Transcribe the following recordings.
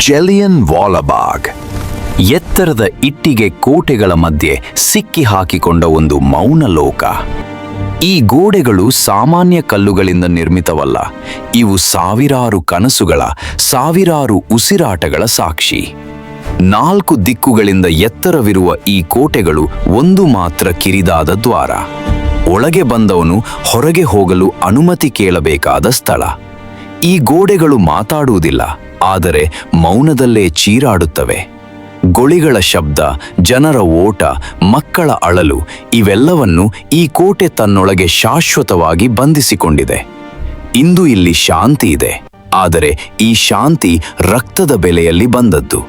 ಜಲಿಯನ್ ವಾಲಾಬಾಗ್ ಎತ್ತರದ ಇಟ್ಟಿಗೆ ಕೋಟೆಗಳ ಮಧ್ಯೆ ಸಿಕ್ಕಿ ಹಾಕಿಕೊಂಡ ಒಂದು ಮೌನ ಲೋಕ. ಈ ಗೋಡೆಗಳು ಸಾಮಾನ್ಯ ಕಲ್ಲುಗಳಿಂದ ನಿರ್ಮಿತವಲ್ಲ. ಇವು ಸಾವಿರಾರು ಕನಸುಗಳ, ಸಾವಿರಾರು ಉಸಿರಾಟಗಳ ಸಾಕ್ಷಿ. 4 ದಿಕ್ಕುಗಳಿಂದ ಎತ್ತರವಿರುವ ಈ ಕೋಟೆಗಳು ಒಂದು ಮಾತ್ರ ಕಿರಿದಾದ ದ್ವಾರ. ಒಳಗೆ ಬಂದವನು ಹೊರಗೆ ಹೋಗಲು ಅನುಮತಿ ಕೇಳಬೇಕಾದ ಸ್ಥಳ. ಈ ಗೋಡೆಗಳು ಮಾತಾಡುವುದಿಲ್ಲ, ಆದರೆ ಮೌನದಲ್ಲೇ ಚೀರಾಡುತ್ತವೆ. ಗೊಳಿಗಳ ಶಬ್ದ, ಜನರ ಓಟ, ಮಕ್ಕಳ ಅಳಲು ಇವೆಲ್ಲವನ್ನು ಈ ಕೋಟೆ ತನ್ನೊಳಗೆ ಶಾಶ್ವತವಾಗಿ ಬಂಧಿಸಿಕೊಂಡಿದೆ. ಇಂದು ಇಲ್ಲಿ ಶಾಂತಿ ಇದೆ, ಆದರೆ ಈ ಶಾಂತಿ ರಕ್ತದ ಬೆಲೆಯಲ್ಲಿ ಬಂದದ್ದು.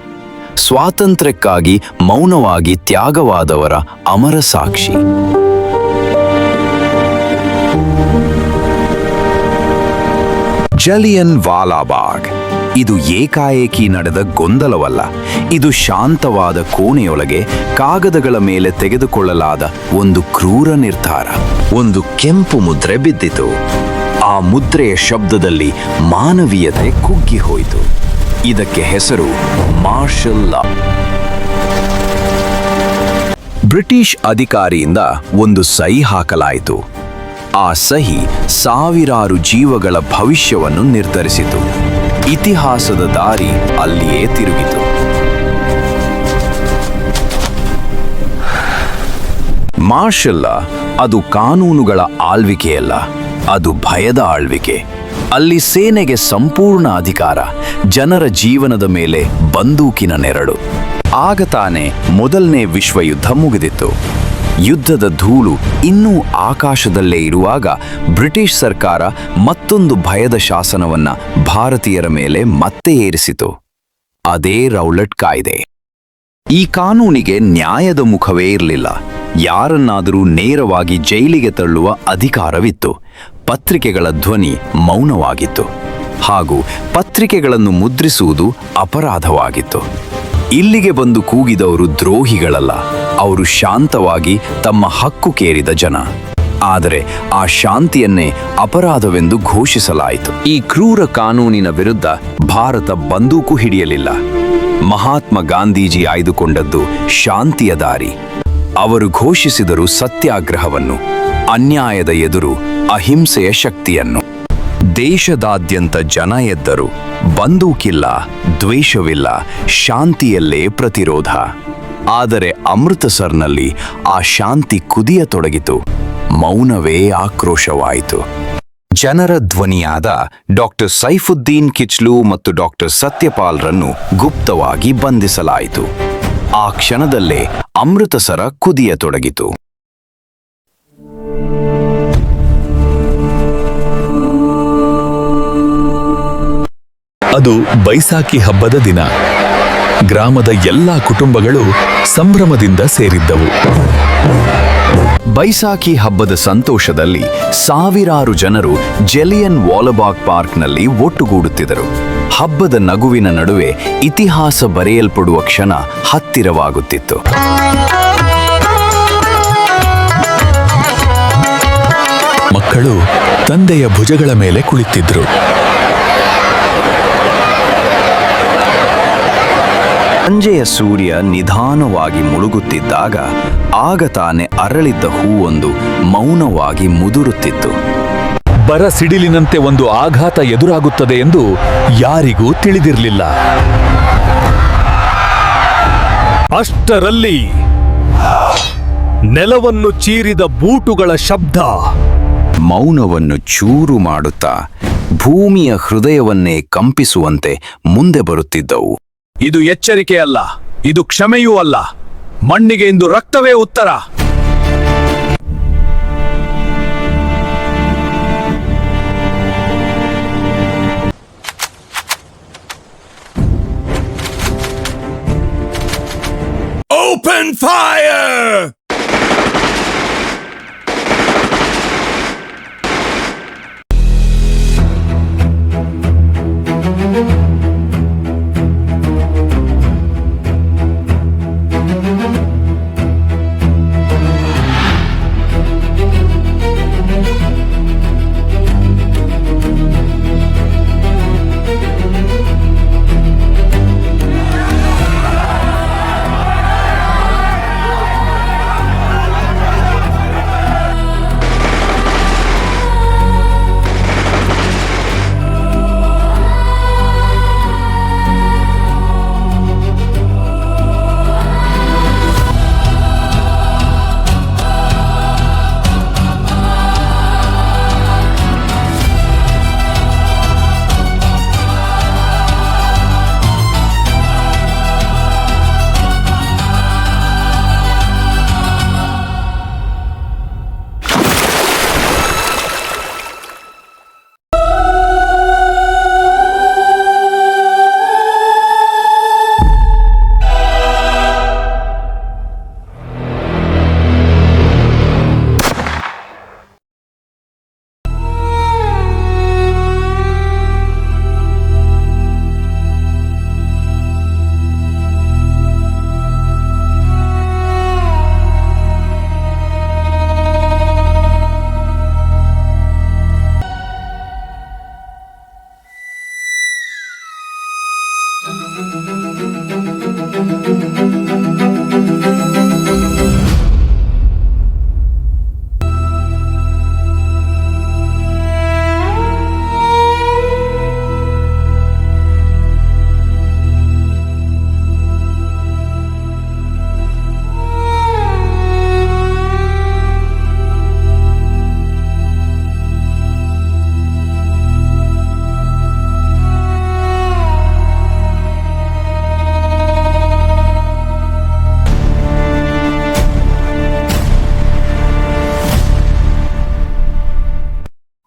ಸ್ವಾತಂತ್ರ್ಯಕ್ಕಾಗಿ ಮೌನವಾಗಿ ತ್ಯಾಗವಾದವರ ಅಮರ ಸಾಕ್ಷಿ. ಜಲಿಯನ್ ವಾಲಾಬಾಗ್ ಇದು ಏಕಾಏಕಿ ನಡೆದ ಗೊಂದಲವಲ್ಲ. ಇದು ಶಾಂತವಾದ ಕೋಣೆಯೊಳಗೆ ಕಾಗದಗಳ ಮೇಲೆ ತೆಗೆದುಕೊಳ್ಳಲಾದ ಒಂದು ಕ್ರೂರ ನಿರ್ಧಾರ. ಒಂದು ಕೆಂಪು ಮುದ್ರೆ ಬಿದ್ದಿತು. ಆ ಮುದ್ರೆಯ ಶಬ್ದದಲ್ಲಿ ಮಾನವೀಯತೆ ಕುಗ್ಗಿ ಹೋಯಿತು. ಇದಕ್ಕೆ ಹೆಸರು ಮಾರ್ಷಲ್ ಲಾ. ಬ್ರಿಟಿಷ್ ಅಧಿಕಾರಿಯಿಂದ ಒಂದು ಸಹಿ ಹಾಕಲಾಯಿತು. ಆ ಸಹಿ ಸಾವಿರಾರು ಜೀವಗಳ ಭವಿಷ್ಯವನ್ನು ನಿರ್ಧರಿಸಿತು. ಇತಿಹಾಸದ ದಾರಿ ಅಲ್ಲಿಯೇ ತಿರುಗಿತು. ಮಾರ್ಷಲ್ ಲಾ ಅದು ಕಾನೂನುಗಳ ಆಳ್ವಿಕೆಯಲ್ಲ, ಅದು ಭಯದ ಆಳ್ವಿಕೆ. ಅಲ್ಲಿ ಸೇನೆಗೆ ಸಂಪೂರ್ಣ ಅಧಿಕಾರ, ಜನರ ಜೀವನದ ಮೇಲೆ ಬಂದೂಕಿನ ನೆರಳು. ಆಗ ತಾನೇ ಮೊದಲನೇ ವಿಶ್ವಯುದ್ಧ ಮುಗಿದಿತ್ತು. ಯುದ್ಧದ ಧೂಳು ಇನ್ನೂ ಆಕಾಶದಲ್ಲೇ ಇರುವಾಗ ಬ್ರಿಟಿಷ್ ಸರ್ಕಾರ ಮತ್ತೊಂದು ಭಯದ ಶಾಸನವನ್ನ ಭಾರತೀಯರ ಮೇಲೆ ಮತ್ತೆ ಏರಿಸಿತು. ಅದೇ ರೌಲಟ್ ಕಾಯ್ದೆ. ಈ ಕಾನೂನಿಗೆ ನ್ಯಾಯದ ಮುಖವೇ ಇರಲಿಲ್ಲ. ಯಾರನ್ನಾದರೂ ನೇರವಾಗಿ ಜೈಲಿಗೆ ತಳ್ಳುವ ಅಧಿಕಾರವಿತ್ತು. ಪತ್ರಿಕೆಗಳ ಧ್ವನಿ ಮೌನವಾಗಿತ್ತು, ಹಾಗೂ ಪತ್ರಿಕೆಗಳನ್ನು ಮುದ್ರಿಸುವುದು ಅಪರಾಧವಾಗಿತ್ತು. ಇಲ್ಲಿಗೆ ಬಂದು ಕೂಗಿದವರು ದ್ರೋಹಿಗಳಲ್ಲ, ಅವರು ಶಾಂತವಾಗಿ ತಮ್ಮ ಹಕ್ಕು ಕೇರಿದ ಜನ. ಆದರೆ ಆ ಶಾಂತಿಯನ್ನೇ ಅಪರಾಧವೆಂದು ಘೋಷಿಸಲಾಯಿತು. ಈ ಕ್ರೂರ ಕಾನೂನಿನ ವಿರುದ್ಧ ಭಾರತ ಬಂದೂಕು ಹಿಡಿಯಲಿಲ್ಲ. ಮಹಾತ್ಮ ಗಾಂಧೀಜಿ ಆಯ್ದುಕೊಂಡದ್ದು ಶಾಂತಿಯ ದಾರಿ. ಅವರು ಘೋಷಿಸಿದರು ಸತ್ಯಾಗ್ರಹವನ್ನು, ಅನ್ಯಾಯದ ಎದುರು ಅಹಿಂಸೆಯ ಶಕ್ತಿಯನ್ನು. ದೇಶದಾದ್ಯಂತ ಜನ ಎದ್ದರು. ಬಂದೂಕಿಲ್ಲ, ದ್ವೇಷವಿಲ್ಲ, ಶಾಂತಿಯಲ್ಲೇ ಪ್ರತಿರೋಧ. ಆದರೆ ಅಮೃತಸರ್ನಲ್ಲಿ ಆ ಶಾಂತಿ ಕುದಿಯತೊಡಗಿತು. ಮೌನವೇ ಆಕ್ರೋಶವಾಯಿತು. ಜನರ ಧ್ವನಿಯಾದ ಡಾಕ್ಟರ್ ಸೈಫುದ್ದೀನ್ ಕಿಚ್ಲು ಮತ್ತು ಡಾಕ್ಟರ್ ಸತ್ಯಪಾಲ್ರನ್ನು ಗುಪ್ತವಾಗಿ ಬಂಧಿಸಲಾಯಿತು. ಆ ಕ್ಷಣದಲ್ಲೇ ಅಮೃತಸರ ಕುದಿಯತೊಡಗಿತು. ಅದು ಬೈಸಾಖಿ ಹಬ್ಬದ ದಿನ. ಗ್ರಾಮದ ಎಲ್ಲಾ ಕುಟುಂಬಗಳು ಸಂಭ್ರಮದಿಂದ ಸೇರಿದ್ದವು. ಬೈಸಾಖಿ ಹಬ್ಬದ ಸಂತೋಷದಲ್ಲಿ ಸಾವಿರಾರು ಜನರು ಜಲಿಯನ್ ವಾಲಾಬಾಗ್ ಪಾರ್ಕ್ನಲ್ಲಿ ಒಟ್ಟುಗೂಡುತ್ತಿದ್ದರು. ಹಬ್ಬದ ನಗುವಿನ ನಡುವೆ ಇತಿಹಾಸ ಬರೆಯಲ್ಪಡುವ ಕ್ಷಣ ಹತ್ತಿರವಾಗುತ್ತಿತ್ತು. ಮಕ್ಕಳು ತಂದೆಯ ಭುಜಗಳ ಮೇಲೆ ಕುಳಿತಿದ್ರು. ಸಂಜೆಯ ಸೂರ್ಯ ನಿಧಾನವಾಗಿ ಮುಳುಗುತ್ತಿದ್ದಾಗ ಆಗ ತಾನೆ ಅರಳಿದ್ದ ಹೂವೊಂದು ಮೌನವಾಗಿ ಮುದುರುತ್ತಿತ್ತು. ಬರ ಸಿಡಿಲಿನಂತೆ ಒಂದು ಆಘಾತ ಎದುರಾಗುತ್ತದೆ ಎಂದು ಯಾರಿಗೂ ತಿಳಿದಿರಲಿಲ್ಲ. ಅಷ್ಟರಲ್ಲಿ ನೆಲವನ್ನು ಚೀರಿದ ಬೂಟುಗಳ ಶಬ್ದ ಮೌನವನ್ನು ಚೂರು ಮಾಡುತ್ತಾ ಭೂಮಿಯ ಹೃದಯವನ್ನೇ ಕಂಪಿಸುವಂತೆ ಮುಂದೆ ಬರುತ್ತಿದ್ದವು. ಇದು ಎಚ್ಚರಿಕೆ ಅಲ್ಲ, ಇದು ಕ್ಷಮೆಯೂ ಅಲ್ಲ. ಮಣ್ಣಿಗೆ ಇಂದು ರಕ್ತವೇ ಉತ್ತರ. Open fire!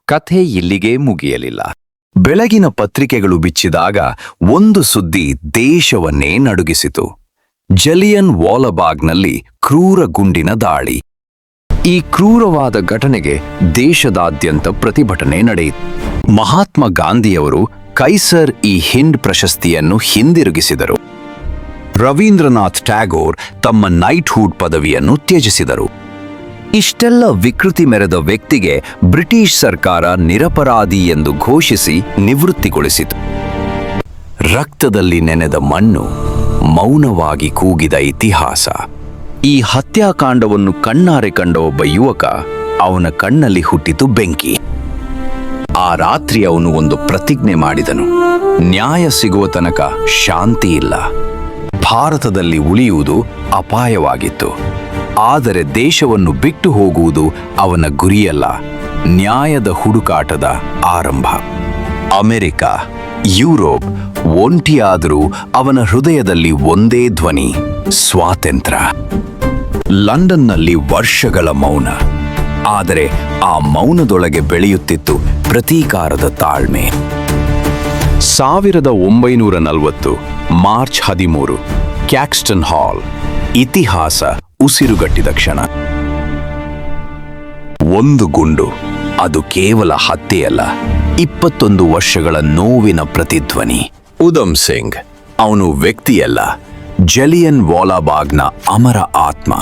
ಕಥೆ ಇಲ್ಲಿಗೆ ಮುಗಿಯಲಿಲ್ಲ. ಬೆಳಗಿನ ಪತ್ರಿಕೆಗಳು ಬಿಚ್ಚಿದಾಗ ಒಂದು ಸುದ್ದಿ ದೇಶವನ್ನೇ ನಡುಗಿಸಿತು. ಜಲಿಯನ್ ವಾಲಾಬಾಗ್ನಲ್ಲಿ ಕ್ರೂರ ಗುಂಡಿನ ದಾಳಿ. ಈ ಕ್ರೂರವಾದ ಘಟನೆಗೆ ದೇಶದಾದ್ಯಂತ ಪ್ರತಿಭಟನೆ ನಡೆಯಿತು. ಮಹಾತ್ಮ ಗಾಂಧಿಯವರು ಕೈಸರ್ ಇ ಹಿಂದ್ ಪ್ರಶಸ್ತಿಯನ್ನು ಹಿಂದಿರುಗಿಸಿದರು. ರವೀಂದ್ರನಾಥ್ ಟ್ಯಾಗೋರ್ ತಮ್ಮ ನೈಟ್ಹುಡ್ ಪದವಿಯನ್ನು ತ್ಯಜಿಸಿದರು. ಇಷ್ಟೆಲ್ಲ ವಿಕೃತಿ ಮೆರೆದ ವ್ಯಕ್ತಿಗೆ ಬ್ರಿಟಿಷ್ ಸರ್ಕಾರ ನಿರಪರಾಧಿ ಎಂದು ಘೋಷಿಸಿ ನಿವೃತ್ತಿಗೊಳಿಸಿತು. ರಕ್ತದಲ್ಲಿ ನೆನೆದ ಮಣ್ಣು, ಮೌನವಾಗಿ ಕೂಗಿದ ಇತಿಹಾಸ. ಈ ಹತ್ಯಾಕಾಂಡವನ್ನು ಕಣ್ಣಾರೆ ಕಂಡ ಒಬ್ಬ ಯುವಕ, ಅವನ ಕಣ್ಣಲ್ಲಿ ಹುಟ್ಟಿತು ಬೆಂಕಿ. ಆ ರಾತ್ರಿ ಅವನು ಒಂದು ಪ್ರತಿಜ್ಞೆ ಮಾಡಿದನು: ನ್ಯಾಯ ಸಿಗುವ ತನಕ ಶಾಂತಿ ಇಲ್ಲ. ಭಾರತದಲ್ಲಿ ಉಳಿಯುವುದು ಅಪಾಯವಾಗಿತ್ತು, ಆದರೆ ದೇಶವನ್ನು ಬಿಟ್ಟು ಹೋಗುವುದು ಅವನ ಗುರಿಯಲ್ಲ, ನ್ಯಾಯದ ಹುಡುಕಾಟದ ಆರಂಭ. ಅಮೆರಿಕ, ಯುರೋಪ್ ಒಂಟಿಯಾದರೂ ಅವನ ಹೃದಯದಲ್ಲಿ ಒಂದೇ ಧ್ವನಿ: ಸ್ವಾತಂತ್ರ್ಯ. ಲಂಡನ್ನಲ್ಲಿ ವರ್ಷಗಳ ಮೌನ, ಆದರೆ ಆ ಮೌನದೊಳಗೆ ಬೆಳೆಯುತ್ತಿತ್ತು ಪ್ರತೀಕಾರದ ತಾಳ್ಮೆ. 1940 ಮಾರ್ಚ್ 13, ಕ್ಯಾಕ್ಸ್ಟನ್ ಹಾಲ್. ಇತಿಹಾಸ ಉಸಿರುಗಟ್ಟಿದ ಕ್ಷಣ. ಒಂದು ಗುಂಡು, ಅದು ಕೇವಲ ಹತ್ಯೆಯಲ್ಲ, 21 ವರ್ಷಗಳ ನೋವಿನ ಪ್ರತಿಧ್ವನಿ. ಉಧಮ್ ಸಿಂಗ್, ಅವನು ವ್ಯಕ್ತಿಯಲ್ಲ, ಜಲಿಯನ್ ವಾಲಾಬಾಗ್ನ ಅಮರ ಆತ್ಮ.